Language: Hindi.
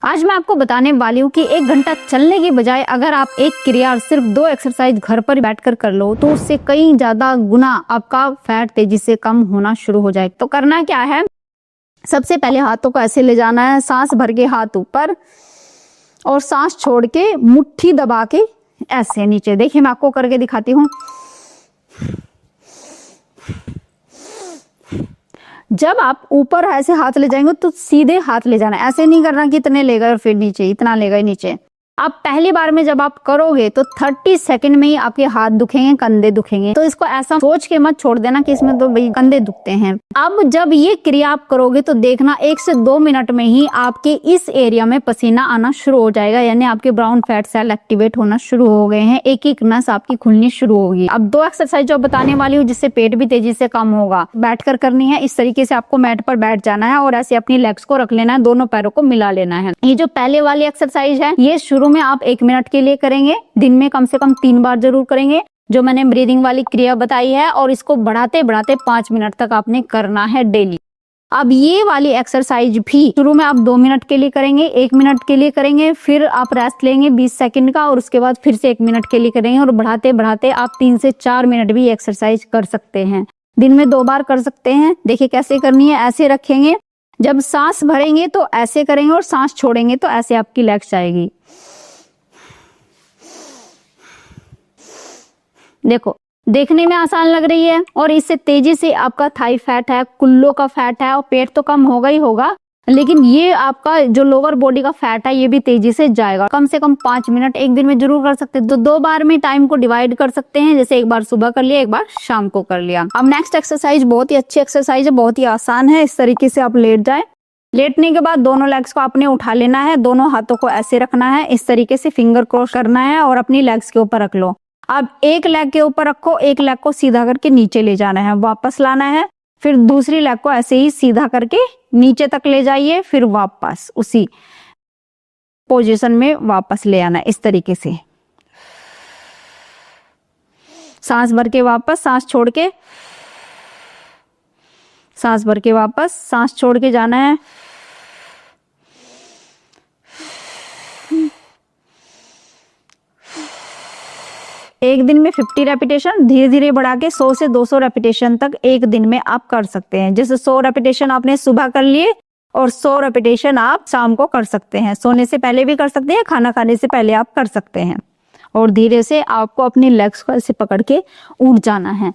आज मैं आपको बताने वाली हूँ कि 1 घंटा चलने की बजाय अगर आप एक क्रिया और सिर्फ 2 एक्सरसाइज घर पर बैठकर कर लो तो उससे कई ज्यादा गुना आपका फैट तेजी से कम होना शुरू हो जाएगा। तो करना क्या है, सबसे पहले हाथों को ऐसे ले जाना है, सांस भर के हाथ ऊपर और सांस छोड़ के मुट्ठी दबा के ऐसे नीचे। देखिए मैं आपको करके दिखाती हूँ। जब आप ऊपर ऐसे हाथ ले जाएंगे तो सीधे हाथ ले जाना, ऐसे नहीं करना कि इतने ले गए और फिर नीचे, इतना ले गए नीचे। आप पहली बार में जब आप करोगे तो 30 सेकंड में ही आपके हाथ दुखेंगे, कंधे दुखेंगे। तो इसको ऐसा सोच के मत छोड़ देना कि इसमें तो भाई कंधे दुखते हैं। अब जब ये क्रिया आप करोगे तो देखना 1 से 2 मिनट में ही आपके इस एरिया में पसीना आना शुरू हो जाएगा, यानी आपके ब्राउन फैट सेल एक्टिवेट होना शुरू हो गए हैं, एक एक नस आपकी खुलनी शुरू होगी। अब 2 एक्सरसाइज जो बताने वाली हूँ जिससे पेट भी तेजी से कम होगा, बैठकर करनी है। इस तरीके से आपको मैट पर बैठ जाना है और ऐसे अपनी लेग्स को रख लेना है, दोनों पैरों को मिला लेना है। ये जो पहले वाली एक्सरसाइज है ये शुरू में आप 1 मिनट के लिए करेंगे, दिन में कम से कम 3 बार जरूर करेंगे जो मैंने ब्रीदिंग वाली क्रिया बताई है, और इसको बढ़ाते बढ़ाते 5 मिनट तक आपने करना है डेली। अब ये वाली एक्सरसाइज भी शुरू में आप 2 मिनट के लिए करेंगे, 1 मिनट के लिए करेंगे, फिर आप रेस्ट लेंगे 20 सेकंड का और उसके बाद फिर से 1 मिनट के लिए करेंगे, और बढ़ाते बढ़ाते आप 3 से 4 मिनट भी एक्सरसाइज कर सकते हैं। दिन में 2 बार कर सकते हैं। देखिए कैसे करनी है, ऐसे रखेंगे, जब सांस भरेंगे तो ऐसे करेंगे और सांस छोड़ेंगे तो ऐसे आपकी लेग्स आएगी। देखो देखने में आसान लग रही है और इससे तेजी से आपका थाई फैट है, कुल्लों का फैट है और पेट तो कम होगा ही होगा, लेकिन ये आपका जो लोअर बॉडी का फैट है ये भी तेजी से जाएगा। कम से कम 5 मिनट एक दिन में जरूर कर सकते हैं। तो 2 बार में टाइम को डिवाइड कर सकते हैं, जैसे एक बार सुबह कर लिया, एक बार शाम को कर लिया। अब नेक्स्ट एक्सरसाइज बहुत ही अच्छी एक्सरसाइज है, बहुत ही आसान है। इस तरीके से आप लेट जाए, लेटने के बाद दोनों लेग्स को आपने उठा लेना है, दोनों हाथों को ऐसे रखना है, इस तरीके से फिंगर क्रॉस करना है और अपनी लेग्स के ऊपर रख लो। अब एक लेग के ऊपर रखो, एक लेग को सीधा करके नीचे ले जाना है, वापस लाना है, फिर दूसरी लेग को ऐसे ही सीधा करके नीचे तक ले जाइए, फिर वापस उसी पोजीशन में वापस ले आना, इस तरीके से। सांस भर के वापस, सांस छोड़ के, सांस भर के वापस, सांस छोड़ के जाना है। एक दिन में 50 रेपिटेशन, धीरे धीरे बढ़ा के 100 से 200 रेपिटेशन तक एक दिन में आप कर सकते हैं। जैसे 100 रेपिटेशन आपने सुबह कर लिए और 100 रेपिटेशन आप शाम को कर सकते हैं। सोने से पहले भी कर सकते हैं, खाना खाने से पहले आप कर सकते हैं। और धीरे से आपको अपनी लेग्स को ऐसे पकड़ के उठ जाना है।